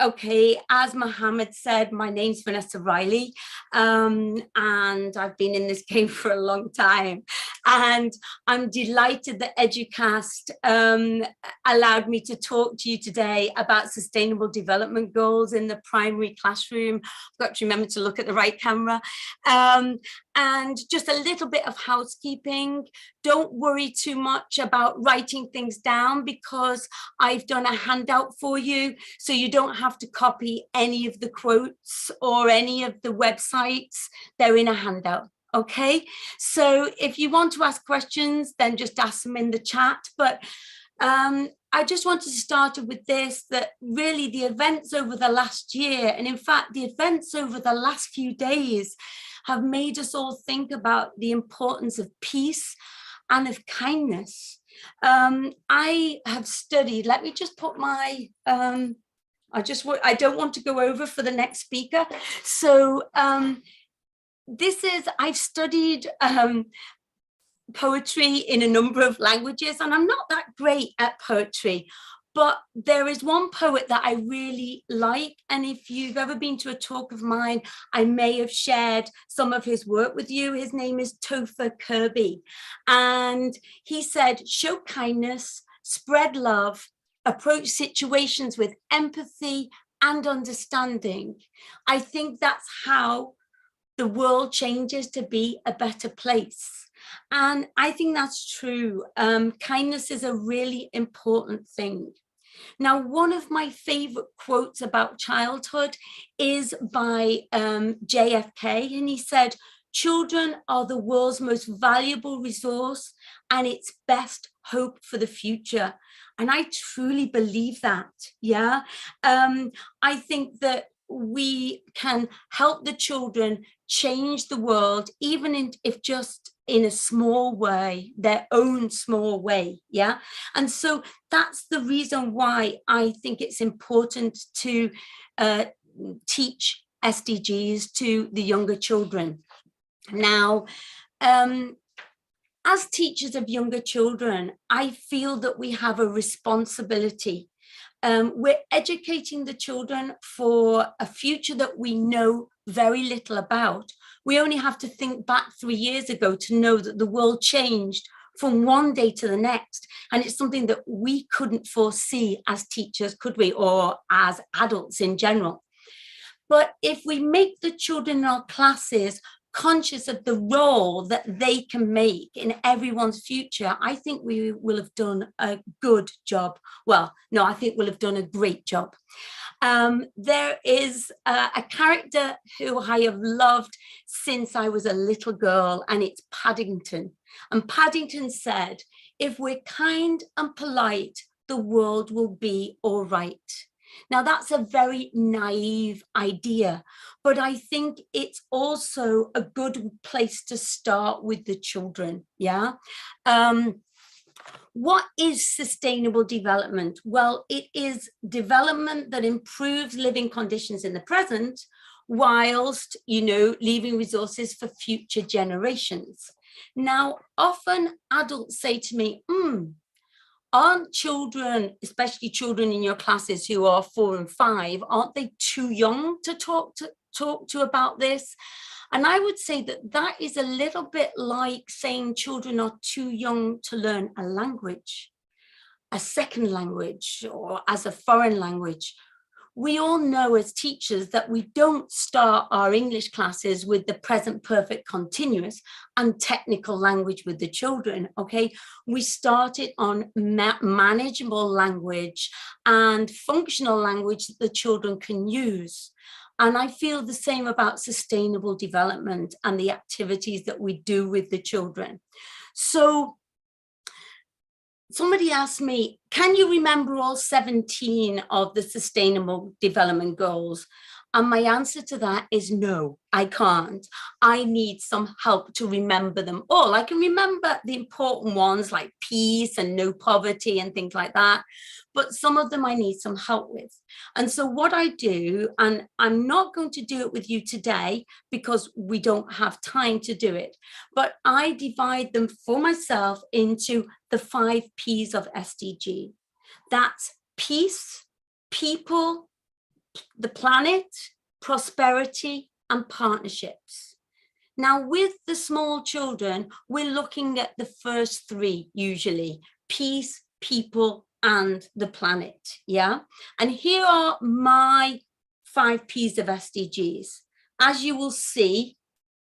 Okay, as Mohammed said, my name's Vanessa Reilly, and I've been in this game for a long time. And I'm delighted that Educast allowed me to talk to you today about sustainable development goals in the primary classroom. I've got to remember to look at the right camera. And just a little bit of housekeeping. Don't worry too much about writing things down because I've done a handout for you, so you don't have to copy any of the quotes or any of the websites. They're in a handout. Okay, so if you want to ask questions, then just ask them in the chat. But I just wanted to start with this, that really the events over the last year, and in fact, the events over the last few days have made us all think about the importance of peace and of kindness. I have studied, let me just put my, I don't want to go over for the next speaker. So I've studied poetry in a number of languages, and I'm not that great at poetry, but there is one poet that I really like. And if you've ever been to a talk of mine, I may have shared some of his work with you. His name is Topher Kirby. And he said, show kindness, spread love, approach situations with empathy and understanding. I think that's how the world changes to be a better place. And I think that's true. Kindness is a really important thing. Now, one of my favorite quotes about childhood is by JFK, and he said, children are the world's most valuable resource and its best hope for the future. And I truly believe that, yeah. I think that we can help the children change the world, even if just in a small way, their own small way, yeah? And so that's the reason why I think it's important to teach SDGs to the younger children. Now, as teachers of younger children, I feel that we have a responsibility. We're educating the children for a future that we know very little about. We only have to think back 3 years ago to know that the world changed from one day to the next. And it's something that we couldn't foresee as teachers, could we, or as adults in general. But if we make the children in our classes conscious of the role that they can make in everyone's future, I think we will have done a good job. Well, no, I think we'll have done a great job. There is a character who I have loved since I was a little girl, and it's Paddington. And Paddington said, if we're kind and polite, the world will be all right. Now, that's a very naive idea, but I think it's also a good place to start with the children, yeah? What is sustainable development? Well, it is development that improves living conditions in the present, whilst, leaving resources for future generations. Now, often adults say to me, aren't children, especially children in your classes who are 4 and 5, aren't they too young to talk to about this? And I would say that that is a little bit like saying children are too young to learn a language, a second language, or as a foreign language. We all know as teachers that we don't start our English classes with the present perfect continuous and technical language with the children, okay? We start it on manageable language and functional language that the children can use. And I feel the same about sustainable development and the activities that we do with the children. So somebody asked me, can you remember all 17 of the Sustainable Development Goals? And my answer to that is no, I can't. I need some help to remember them all. I can remember the important ones like peace and no poverty and things like that, but some of them I need some help with. And so what I do, and I'm not going to do it with you today because we don't have time to do it, but I divide them for myself into the 5 P's of SDG. That's peace, people, the planet, prosperity, and partnerships. Now, with the small children, we're looking at the first three usually: peace, people, and the planet. Yeah. And here are my 5 P's of SDGs. As you will see,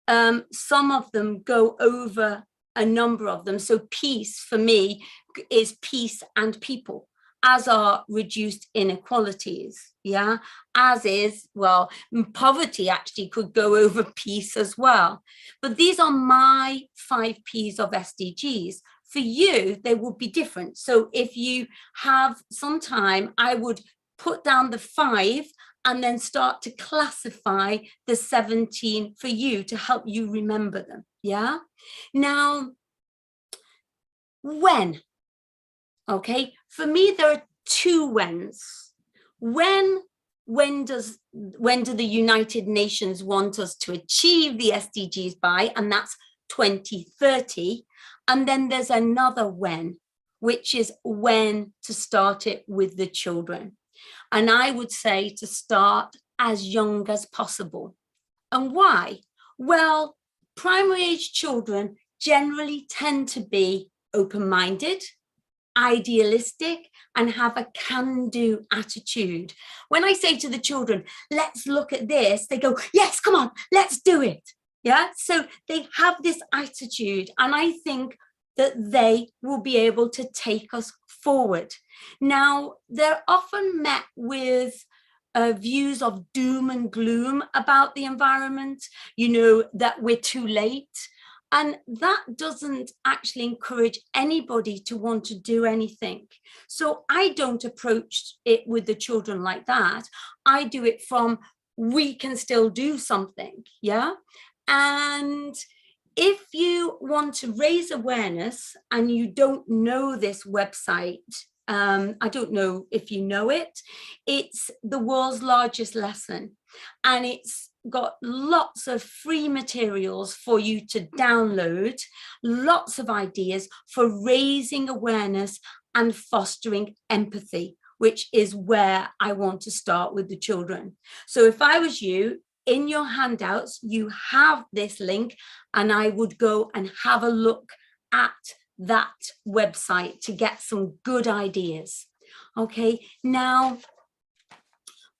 some of them go over a number of them. So peace for me is peace and people, as are reduced inequalities. Yeah, as is, well, poverty actually could go over peace as well. But these are my 5 P's of SDGs. For you, they will be different. So if you have some time, I would put down the 5 and then start to classify the 17 for you to help you remember them. Yeah. Now, when? Okay, for me, there are 2 whens. When do the United Nations want us to achieve the SDGs by? And that's 2030. And then there's another when, which is when to start it with the children. And I would say to start as young as possible. And why? Well, primary age children generally tend to be open-minded, idealistic, and have a can-do attitude. When I say to the children, let's look at this, they go, yes, come on, let's do it. Yeah, so they have this attitude, and I think that they will be able to take us forward. Now, they're often met with views of doom and gloom about the environment, you know, that we're too late. And that doesn't actually encourage anybody to want to do anything. So I don't approach it with the children like that. I do it from, we can still do something, yeah? And if you want to raise awareness and you don't know this website, I don't know if you know it, it's the world's largest lesson. And it's got lots of free materials for you to download, lots of ideas for raising awareness and fostering empathy, which is where I want to start with the children. So if I was you, in your handouts, you have this link, and I would go and have a look at that website to get some good ideas. Okay, now,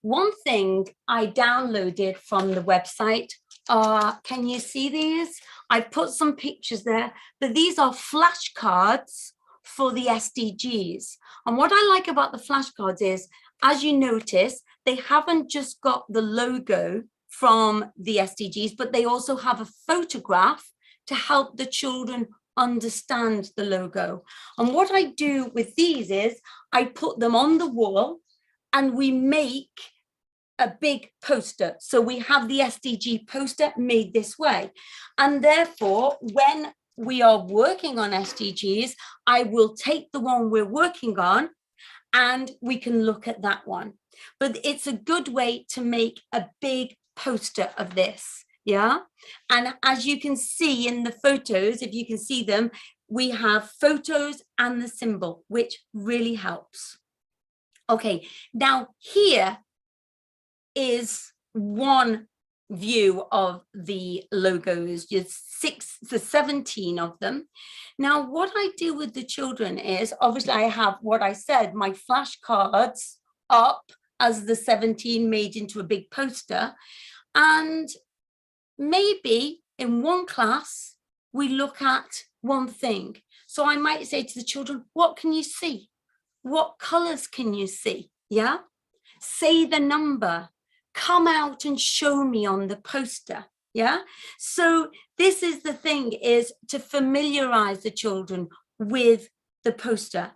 one thing I downloaded from the website, can you see these? I put some pictures there, but these are flashcards for the SDGs. And what I like about the flashcards is, as you notice, they haven't just got the logo from the SDGs, but they also have a photograph to help the children understand the logo. And what I do with these is I put them on the wall and we make a big poster. So we have the SDG poster made this way. And therefore, when we are working on SDGs, I will take the one we're working on and we can look at that one. But it's a good way to make a big poster of this. Yeah. And as you can see in the photos, if you can see them, we have photos and the symbol, which really helps. Okay, now here is one view of the logos, just 17 of them. Now, what I do with the children is, obviously I have what I said, my flashcards up as the 17 made into a big poster. And maybe in one class, we look at one thing. So I might say to the children, what can you see? What colors can you see? Yeah. Say the number. Come out and show me on the poster. Yeah. So this is the thing, is to familiarize the children with the poster.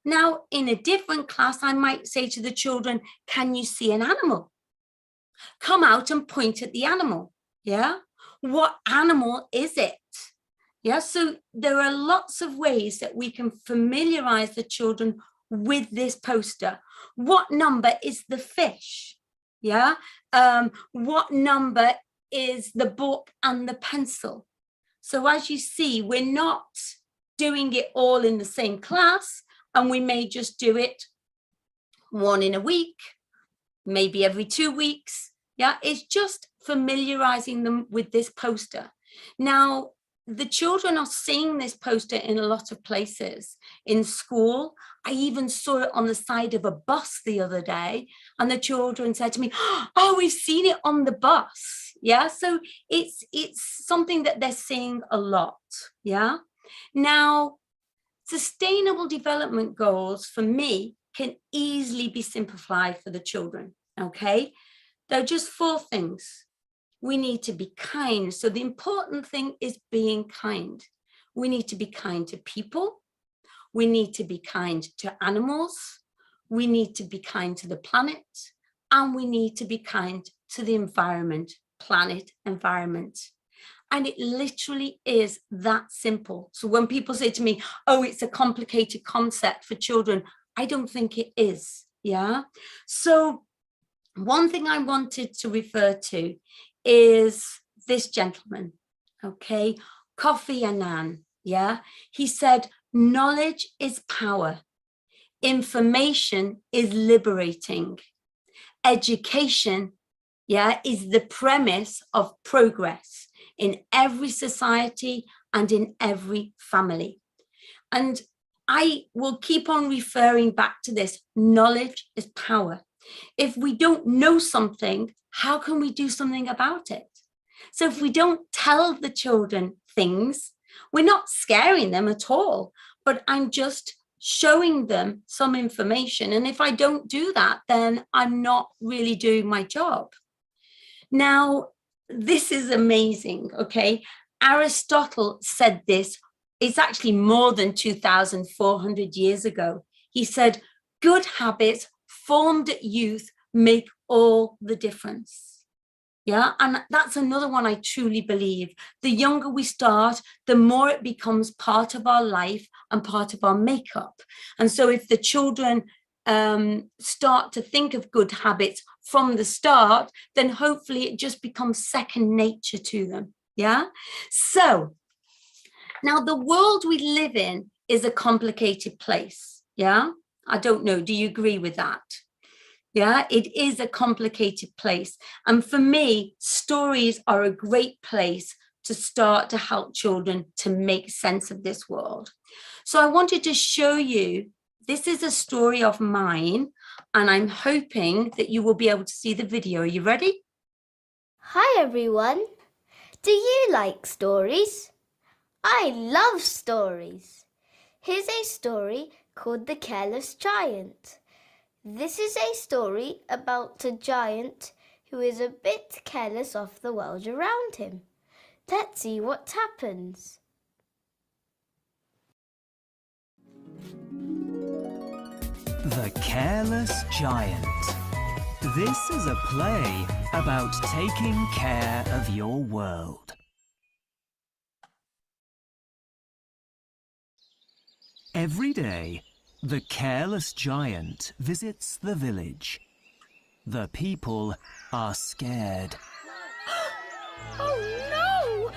Now, in a different class, I might say to the children, can you see an animal? Come out and point at the animal. Yeah. What animal is it? Yeah. So there are lots of ways that we can familiarize the children with this poster. What number is the fish? Yeah. What number is the book and the pencil? So as you see, we're not doing it all in the same class, and we may just do it one in a week, maybe every 2 weeks. Yeah, it's just familiarizing them with this poster. Now, the children are seeing this poster in a lot of places. In school, I even saw it on the side of a bus the other day, and the children said to me, oh, we've seen it on the bus. Yeah, so it's something that they're seeing a lot. Yeah. Now, sustainable development goals for me can easily be simplified for the children. Okay, there are just 4 things. We need to be kind. So the important thing is being kind. We need to be kind to people. We need to be kind to animals. We need to be kind to the planet. And we need to be kind to the environment, planet, environment. And it literally is that simple. So when people say to me, oh, it's a complicated concept for children, I don't think it is. Yeah. So one thing I wanted to refer to is this gentleman, okay, Kofi Annan. Yeah, he said, knowledge is power, information is liberating, education, yeah, is the premise of progress in every society and in every family. And I will keep on referring back to this. Knowledge is power. If we don't know something, how can we do something about it? So if we don't tell the children things, we're not scaring them at all, but I'm just showing them some information. And if I don't do that, then I'm not really doing my job. Now, this is amazing, okay? Aristotle said this, it's actually more than 2,400 years ago. He said, good habits formed at youth make all the difference. Yeah, and that's another one I truly believe. The younger we start, the more it becomes part of our life and part of our makeup. And so if the children start to think of good habits from the start, then hopefully it just becomes second nature to them. Yeah. So now the world we live in is a complicated place. Yeah. I don't know. Do you agree with that? Yeah, it is a complicated place. And for me, stories are a great place to start to help children to make sense of this world. So I wanted to show you, this is a story of mine, and I'm hoping that you will be able to see the video. Are you ready? Hi everyone. Do you like stories? I love stories. Here's a story called The Careless Giant. This is a story about a giant who is a bit careless of the world around him. Let's see what happens. The Careless Giant. This is a play about taking care of your world. Every day, the careless giant visits the village. The people are scared. Oh no!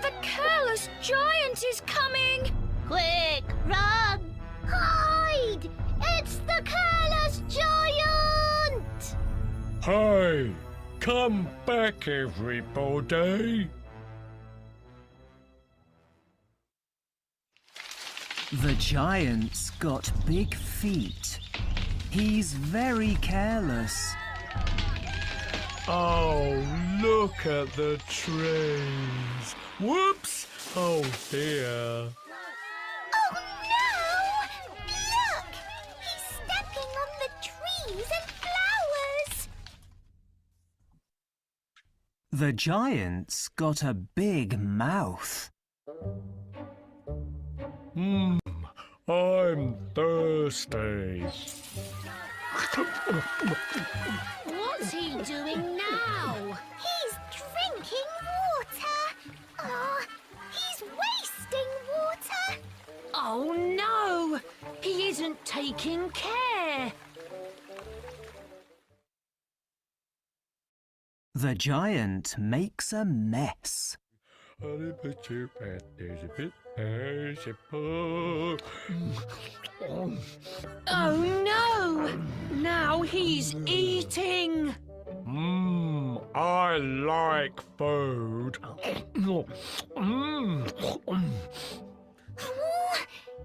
The careless giant is coming! Quick, run! Hide! It's the careless giant! Hey, come back, everybody! The giant's got big feet. He's very careless. Oh, look at the trees. Whoops! Oh dear. Oh no! Look! He's stepping on the trees and flowers! The giant's got a big mouth. I'm thirsty. What's he doing now? He's drinking water! Oh, he's wasting water! Oh no! He isn't taking care! The giant makes a mess. Oh no! Now he's eating! I like food. Oh,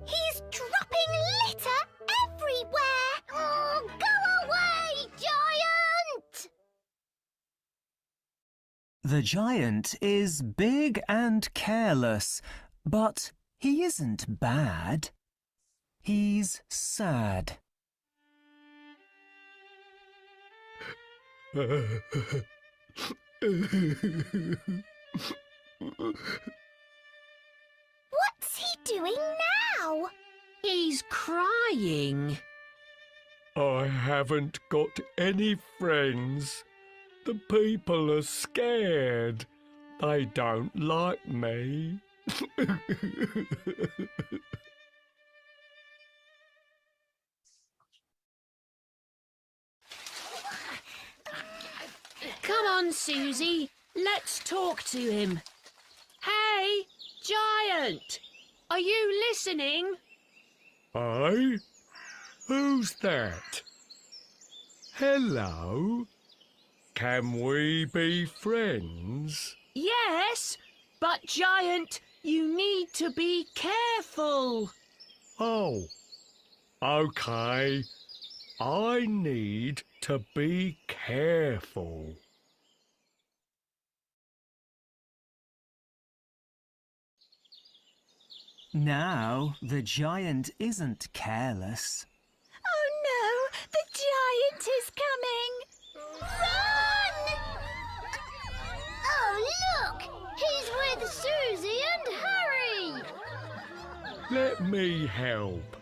he's dropping litter everywhere. Oh, go away, giant! The giant is big and careless, but he isn't bad. He's sad. What's he doing now? He's crying. I haven't got any friends. The people are scared. They don't like me. Come on, Susie. Let's talk to him. Hey, giant! Are you listening? Aye? Who's that? Hello? Can we be friends? Yes, but giant, you need to be careful. Oh, okay. I need to be careful. Now the giant isn't careless. Oh no, the giant is coming! Run! Oh look, he's with Susie and Harry! Let me help.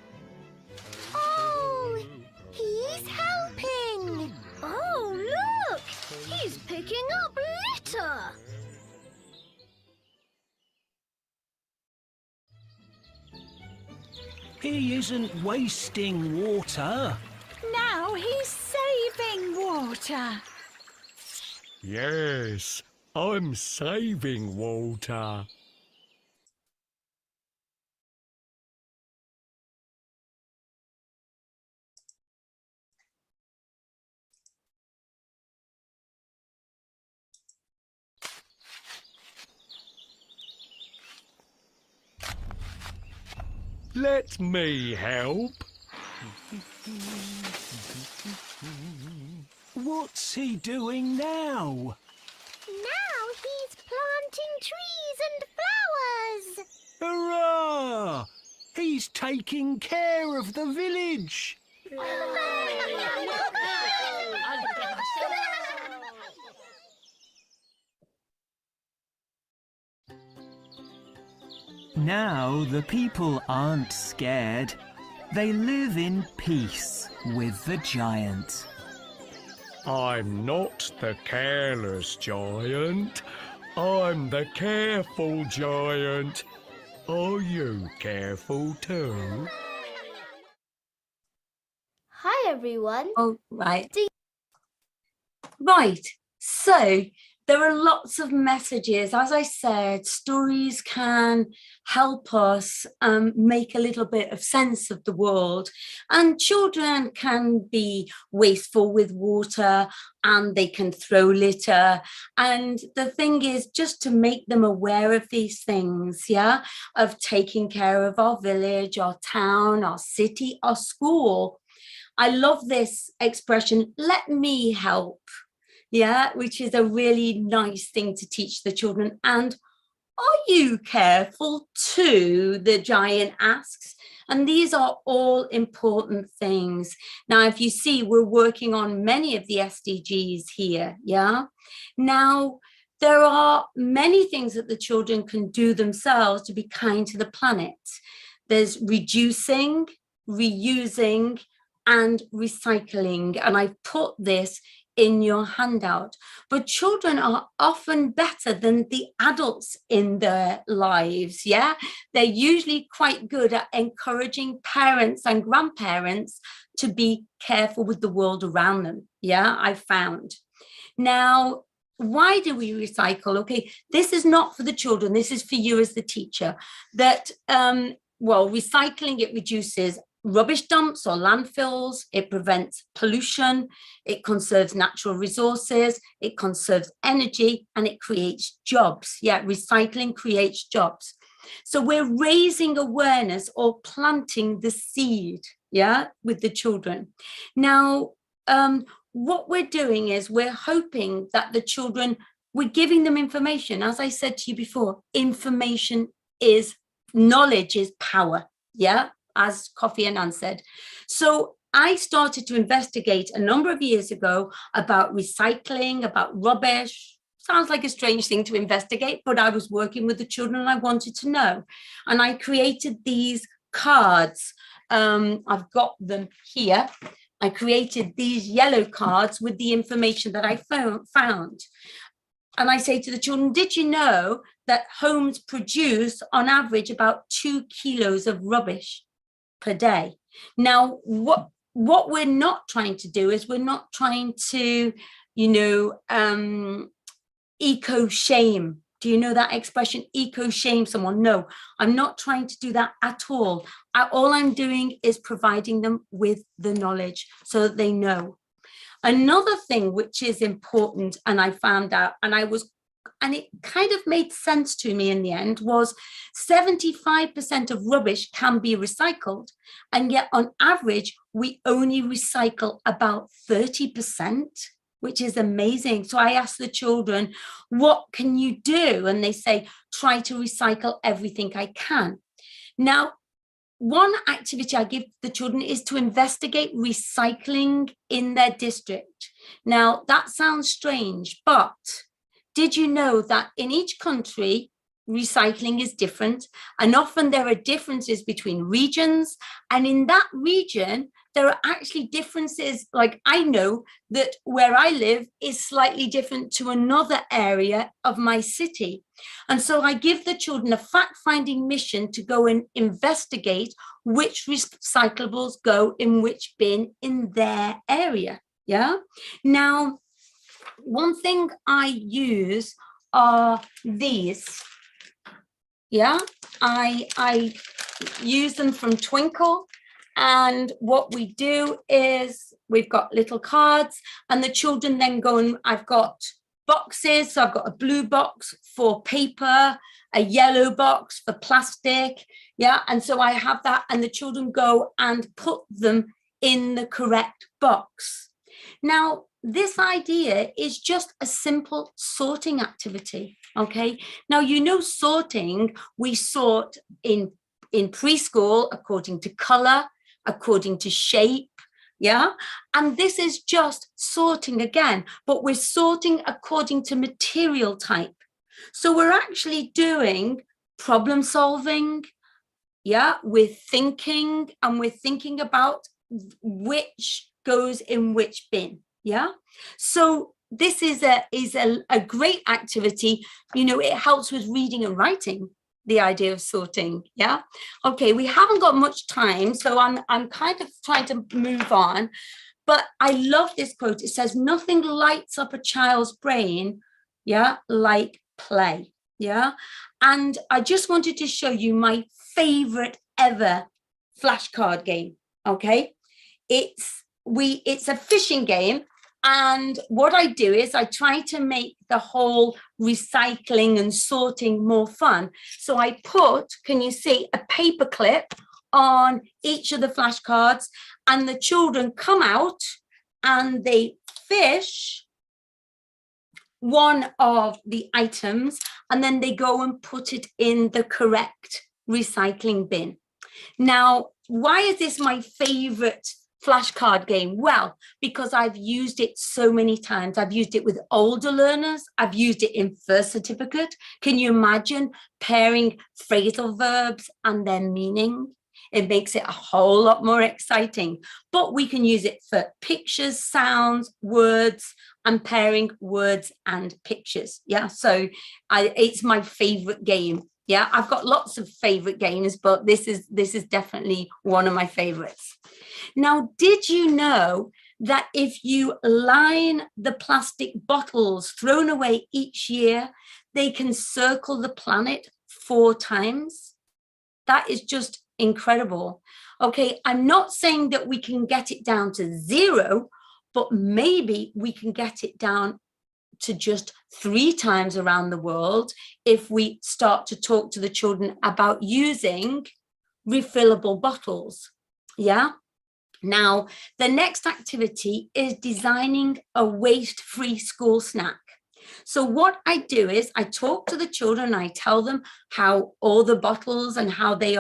Oh, he's helping! Oh, look! He's picking up litter. He isn't wasting water. Now he's saving water. Yes, I'm saving water. Let me help. What's he doing now? Now he's planting trees and flowers. Hurrah! He's taking care of the village. Now the people aren't scared. They live in peace with the giant. I'm not the careless giant. I'm the careful giant. Are you careful too? Hi, everyone. Oh, right. Right. So there are lots of messages. As I said, stories can help us make a little bit of sense of the world. And children can be wasteful with water and they can throw litter. And the thing is just to make them aware of these things, yeah, of taking care of our village, our town, our city, our school. I love this expression, let me help. Yeah, which is a really nice thing to teach the children. And are you careful too? The giant asks. And these are all important things. Now, if you see, we're working on many of the SDGs here. Yeah. Now, there are many things that the children can do themselves to be kind to the planet. There's reducing, reusing, and recycling. And I've put this in your handout, but children are often better than the adults in their lives. Yeah, they're usually quite good at encouraging parents and grandparents to be careful with the world around them. Yeah, I found. Now, why do we recycle? Okay, this is not for the children. This is for you as the teacher. That, well, recycling, it reduces rubbish dumps or landfills. It prevents pollution. It conserves natural resources. It conserves energy, and it creates jobs. Yeah, recycling creates jobs. So we're raising awareness or planting the seed, yeah, with the children. Now, what we're doing is we're hoping that the children, we're giving them information. As I said to you before, information is, knowledge is power, yeah, as Kofi Annan said. So I started to investigate a number of years ago about recycling, about rubbish. Sounds like a strange thing to investigate, but I was working with the children and I wanted to know. And I created these cards. I've got them here. I created these yellow cards with the information that I found. And I say to the children, did you know that homes produce on average about 2 kilos of rubbish per day? Now, what we're not trying to do is we're not trying to, you know, eco-shame. Do you know that expression, eco-shame someone? No, I'm not trying to do that at all. All I'm doing is providing them with the knowledge so that they know. Another thing which is important, and I found out, and it kind of made sense to me in the end, was 75% of rubbish can be recycled. And yet on average, we only recycle about 30%. Which is amazing. So I asked the children, what can you do? And they say, try to recycle everything I can. Now, one activity I give the children is to investigate recycling in their district. Now, that sounds strange, but did you know that in each country, recycling is different, and often there are differences between regions, and in that region, there are actually differences. Like I know that where I live is slightly different to another area of my city. And so I give the children a fact-finding mission to go and investigate which recyclables go in which bin in their area. Yeah. Now, one thing I use are these. Yeah, I use them from Twinkle. And what we do is we've got little cards, and the children then go, and I've got boxes. So I've got a blue box for paper, a yellow box for plastic. Yeah. And so I have that, and the children go and put them in the correct box. Now, this idea is just a simple sorting activity. Okay. Now, you know, sorting, we sort in preschool according to color, according to shape. Yeah. And this is just sorting again, but we're sorting according to material type. So we're actually doing problem solving. Yeah. We're thinking, and we're thinking about which goes in which bin. Yeah. So this is a great activity. You know, it helps with reading and writing, the idea of sorting. Yeah. Okay. We haven't got much time, so I'm kind of trying to move on, but I love this quote. It says, nothing lights up a child's brain, yeah, like play. Yeah. And I just wanted to show you my favorite ever flashcard game. Okay. It's a fishing game. And what I do is I try to make the whole recycling and sorting more fun. So I put, can you see, a paper clip on each of the flashcards, and the children come out and they fish one of the items, and then they go and put it in the correct recycling bin. Now, why is this my favorite flashcard game? Well, because I've used it so many times. I've used it with older learners. I've used it in first certificate. Can you imagine pairing phrasal verbs and their meaning? It makes it a whole lot more exciting. But we can use it for pictures, sounds, words, and pairing words and pictures. Yeah, so it's my favorite game. Yeah, I've got lots of favorite games, but this is definitely one of my favorites. Now, did you know that if you line the plastic bottles thrown away each year, they can circle the planet 4 times. That is just incredible. Okay, I'm not saying that we can get it down to 0, but maybe we can get it down to just 3 times around the world if we start to talk to the children about using refillable bottles. Yeah. Now, the next activity is designing a waste-free school snack. So what I do is I talk to the children, I tell them how all the bottles and how they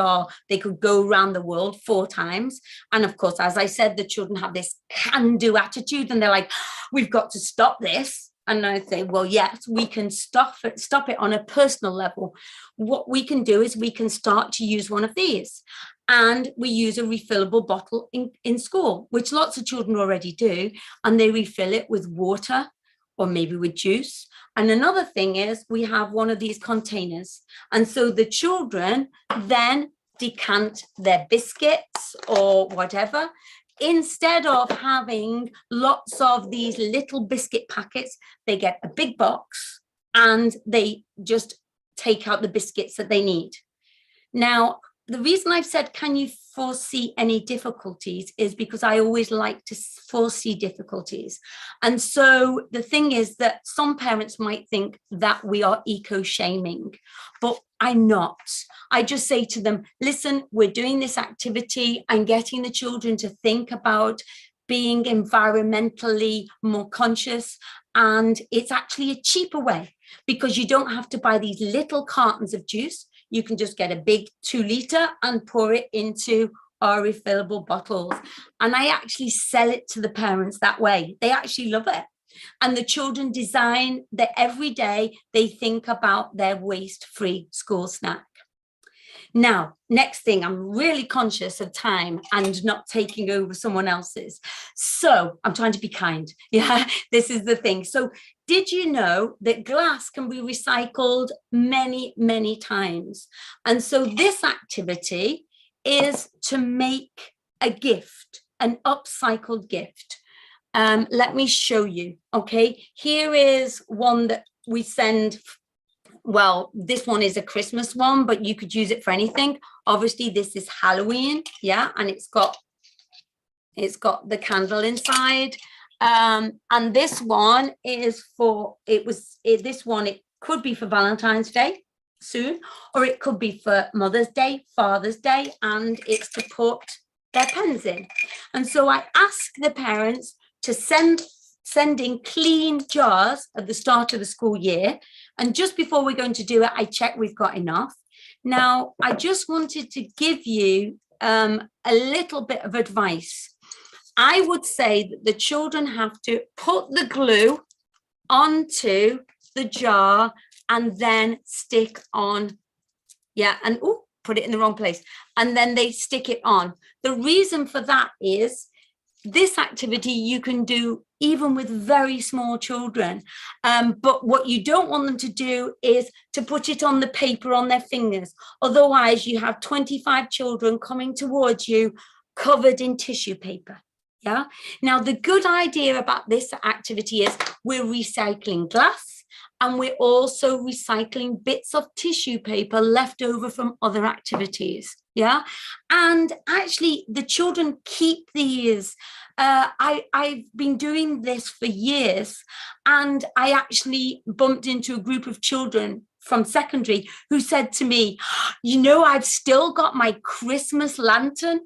could go around the world 4 times. And of course, as I said, the children have this can-do attitude and they're like, we've got to stop this. And I say, well, yes, we can stop it on a personal level. What we can do is we can start to use one of these. And we use a refillable bottle in school, which lots of children already do. And they refill it with water or maybe with juice. And another thing is we have one of these containers. And so the children then decant their biscuits or whatever. Instead of having lots of these little biscuit packets, they get a big box and they just take out the biscuits that they need. Now, the reason I've said, can you foresee any difficulties, is because I always like to foresee difficulties. And so the thing is that some parents might think that we are eco-shaming, but I'm not. I just say to them, listen, we're doing this activity. I'm getting the children to think about being environmentally more conscious. And it's actually a cheaper way because you don't have to buy these little cartons of juice. You can just get a big 2-litre and pour it into our refillable bottles. And I actually sell it to the parents that way. They actually love it. And the children design that every day they think about their waste-free school snack. Now, next thing, I'm really conscious of time and not taking over someone else's. So I'm trying to be kind. Yeah, this is the thing. So did you know that glass can be recycled many, many times? And so this activity is to make a gift, an upcycled gift. Let me show you. Okay, here is one that we send. Well, this one is a Christmas one, but you could use it for anything. Obviously, this is Halloween, yeah, and it's got the candle inside. And this one is it could be for Valentine's Day soon, or it could be for Mother's Day, Father's Day, and it's to put their pens in. And so I ask the parents to send in clean jars at the start of the school year. And just before we're going to do it, I check we've got enough. Now, I just wanted to give you a little bit of advice. I would say that the children have to put the glue onto the jar and then stick on, put it in the wrong place. And then they stick it on. The reason for that is this activity you can do even with very small children. But what you don't want them to do is to put it on the paper on their fingers. Otherwise, you have 25 children coming towards you covered in tissue paper. Yeah. Now, the good idea about this activity is we're recycling glass and we're also recycling bits of tissue paper left over from other activities. Yeah. And actually, the children keep these. I've been doing this for years, and I actually bumped into a group of children from secondary who said to me, I've still got my Christmas lantern.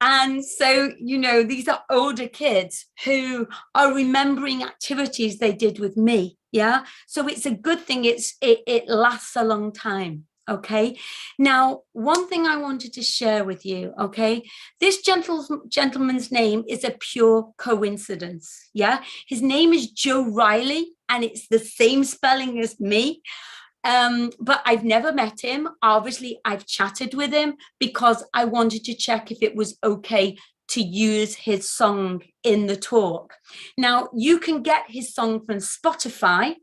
And so, these are older kids who are remembering activities they did with me. Yeah. So it's a good thing. It lasts a long time. Okay. Now, one thing I wanted to share with you. Okay. This gentleman's name is a pure coincidence. Yeah. His name is Joe Reilly, and it's the same spelling as me. But I've never met him. Obviously, I've chatted with him because I wanted to check if it was okay to use his song in the talk. Now, you can get his song from Spotify,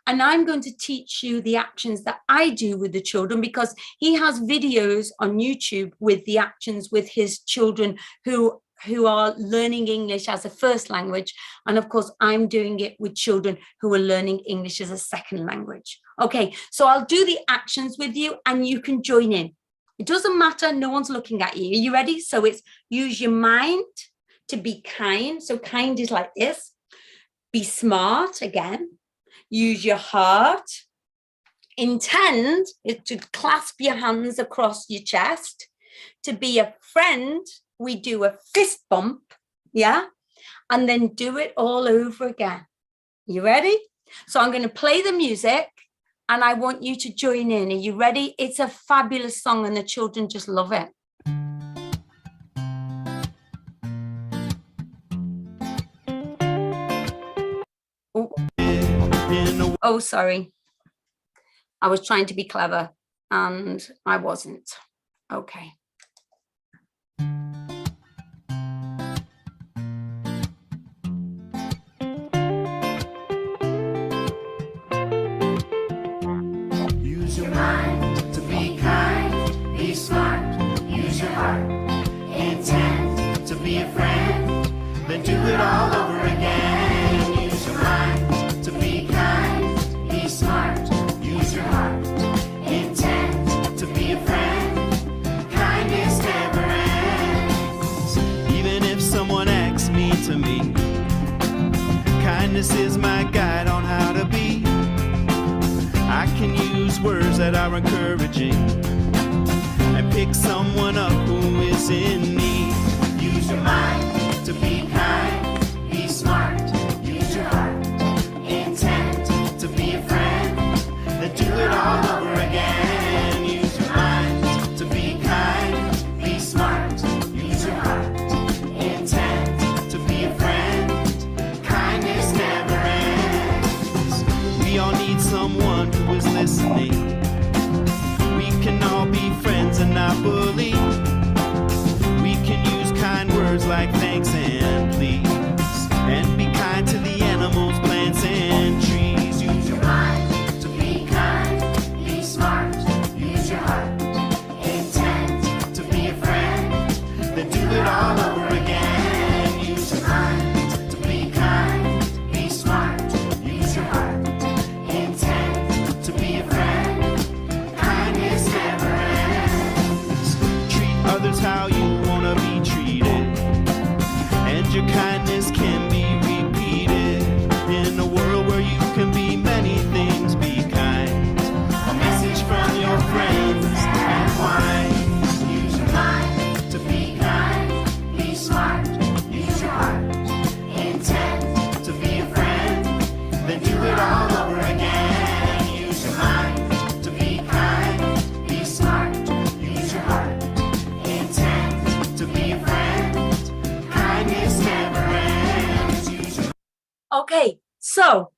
and I'm going to teach you the actions that I do with the children because he has videos on YouTube with the actions with his children who who are learning English as a first language. And of course, I'm doing it with children who are learning English as a second language. Okay, so I'll do the actions with you and you can join in. It doesn't matter, no one's looking at you. Are you ready? So it's use your mind to be kind. So kind is like this. Be smart, again. Use your heart. Intend is to clasp your hands across your chest. To be a friend, we do a fist bump, yeah? And then do it all over again. You ready? So I'm going to play the music and I want you to join in. Are you ready? It's a fabulous song and the children just love it. Oh, sorry. I was trying to be clever and I wasn't. Okay. Use your mind to be kind, be smart, use your heart, intend to be a friend, then do it all over again. Use your mind to be kind, be smart, use your heart, intent to be a friend, kindness never ends. Even if someone asks me to meet, kindness is my guide on how to be. I can use words that are encouraging and pick someone up who is in need. Use your mind to be kind, be smart, use your heart, intent to be a friend, then do it all over again. Use your mind to be kind, be smart, use your heart, intent to be a friend, kindness never ends. We all need someone who is listening. We can all be friends and not bully. We can use kind words like thanks and please, and be kind to the animals, plants and trees. Use your mind to be kind, be smart, use your heart, intent to be a friend, then do it all over again. Use your mind to be kind, be smart, use your heart, intent to be a friend, kindness never ends. Treat others how you want to be treated, and your kindness can be repeated. In a world where you can be many things, be kind. A message from your friends and wines. Use your mind to be kind, be smart, use your heart, intent to be a friend, then do it all over again. Use your mind to be kind, be smart, use your heart, intent to be a friend, kindness never ends. Use your Okay, so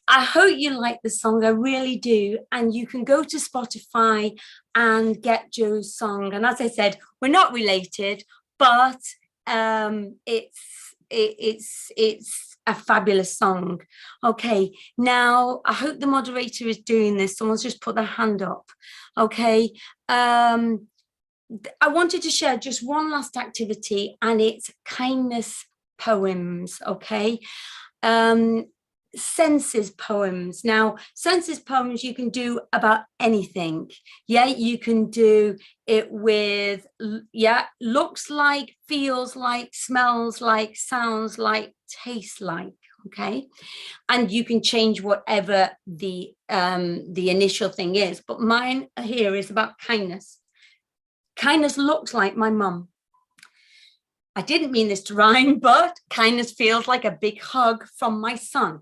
I hope you like the song. I really do. And you can go to Spotify and get Joe's song. And as I said, we're not related, but it's a fabulous song. Okay, now I hope the moderator is doing this. Someone's just put their hand up. Okay. I wanted to share just one last activity, and it's kindness poems. Okay. Senses poems. Now, senses poems you can do about anything. Yeah, you can do it with, yeah, looks like, feels like, smells like, sounds like, tastes like. Okay, and you can change whatever the initial thing is. But mine here is about kindness. Kindness looks like my mum. I didn't mean this to rhyme, but kindness feels like a big hug from my son.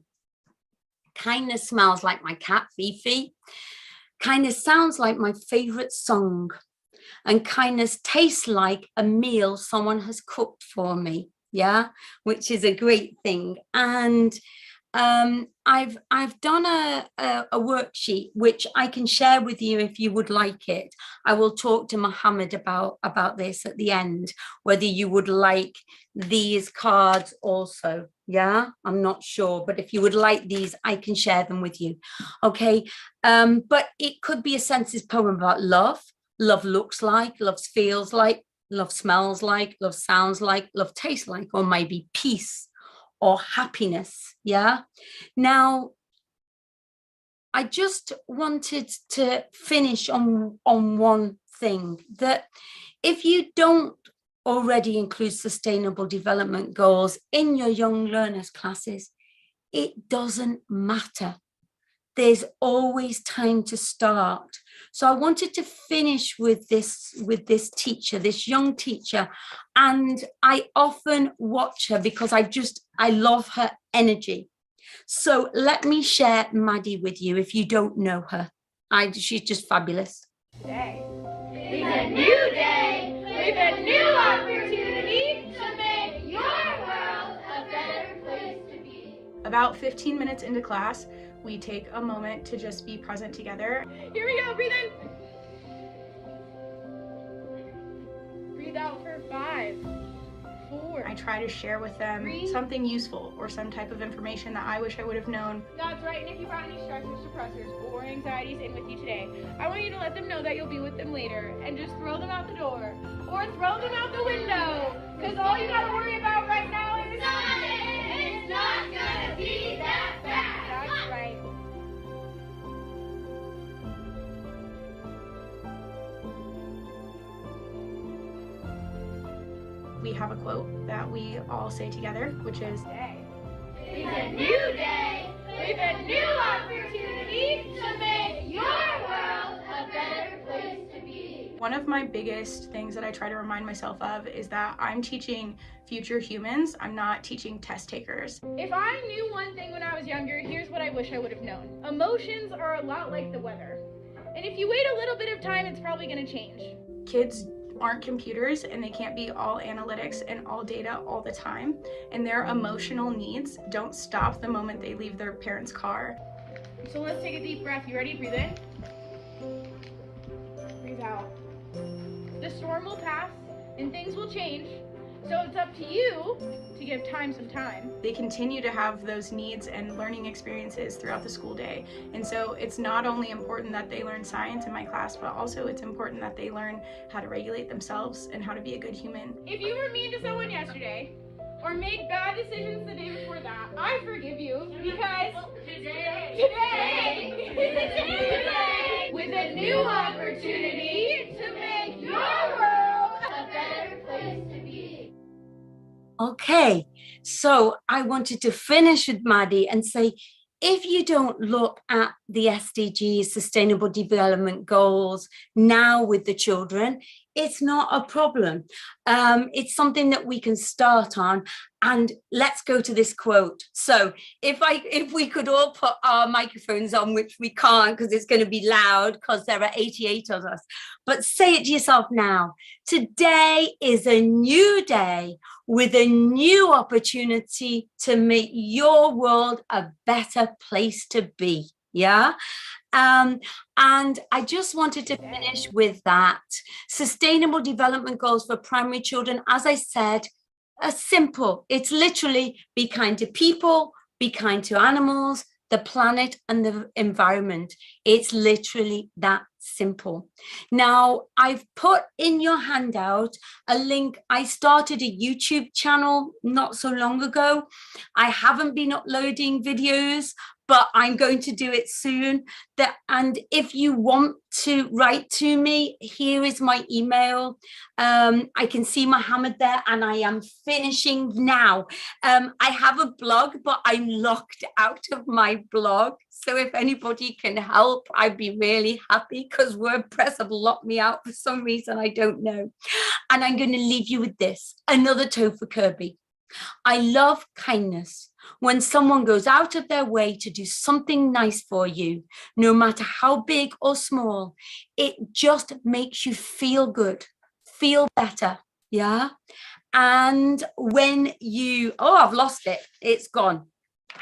Kindness smells like my cat, Fifi. Kindness sounds like my favorite song. And kindness tastes like a meal someone has cooked for me. Yeah, which is a great thing. And I've done a worksheet which I can share with you if you would like it. I will talk to Mohammed about this at the end, whether you would like these cards also. Yeah, I'm not sure, but if you would like these, I can share them with you. Okay, but it could be a senses poem about love. Love looks like, love feels like, love smells like, love sounds like, love tastes like, or maybe peace or happiness. Yeah. Now, I just wanted to finish on one thing, that if you don't already include sustainable development goals in your young learners classes, it doesn't matter. There's always time to start. So I wanted to finish with this teacher, this young teacher, and I often watch her because I love her energy. So let me share Maddie with you if you don't know her. She's just fabulous. Day is a new day with a new opportunity to make your world a better place to be. About 15 minutes into class, we take a moment to just be present together. Here we go, breathe in. Breathe out for 5, 4. I try to share with them something useful or some type of information that I wish I would have known. That's right, and if you brought any stressors, suppressors, or anxieties in with you today, I want you to let them know that you'll be with them later, and just throw them out the door, or throw them out the window, because all you gotta worry about right now is it's not gonna be that bad. That's right. We have a quote that we all say together, which is, Today is a new day with a new opportunity to make your world a better place to be. one of my biggest things that I try to remind myself of is that I'm teaching future humans. I'm not teaching test takers. If I knew one thing when I was younger, here's what I wish I would have known. Emotions are a lot like the weather. And if you wait a little bit of time, it's probably gonna change. Kids aren't computers and they can't be all analytics and all data all the time. And their emotional needs don't stop the moment they leave their parents' car. So let's take a deep breath. You ready? Breathe in. Breathe out. The storm will pass and things will change. So it's up to you to give time some time. They continue to have those needs and learning experiences throughout the school day. And so it's not only important that they learn science in my class, but also it's important that they learn how to regulate themselves and how to be a good human. If you were mean to someone yesterday, or made bad decisions the day before that, I forgive you because today is a new day with a new opportunity to make your world a better place to be. Okay, so I wanted to finish with Maddie and say, if you don't look at the SDGs, Sustainable Development Goals, now with the children, it's not a problem. It's something that we can start on. And let's go to this quote. So if we could all put our microphones on, which we can't because it's going to be loud because there are 88 of us, but say it to yourself now. Today is a new day with a new opportunity to make your world a better place to be. Yeah. And I just wanted to finish with that. Sustainable Development Goals for primary children, as I said, are simple. It's literally be kind to people, be kind to animals, the planet and the environment. It's literally that simple. Now, I've put in your handout a link. I started a YouTube channel not so long ago. I haven't been uploading videos, but I'm going to do it soon. And if you want to write to me, here is my email. I can see Mohammed there, and I am finishing now. I have a blog, but I'm locked out of my blog. So if anybody can help, I'd be really happy because WordPress have locked me out for some reason, I don't know. And I'm going to leave you with this, another toe for Kirby. I love kindness. When someone goes out of their way to do something nice for you, no matter how big or small, it just makes you feel good, feel better. Yeah. And when you, oh, I've lost it. It's gone.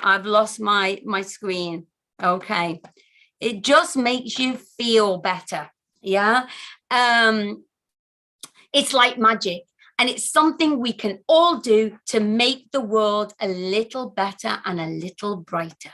I've lost my screen. Okay. It just makes you feel better. Yeah. It's like magic. And it's something we can all do to make the world a little better and a little brighter.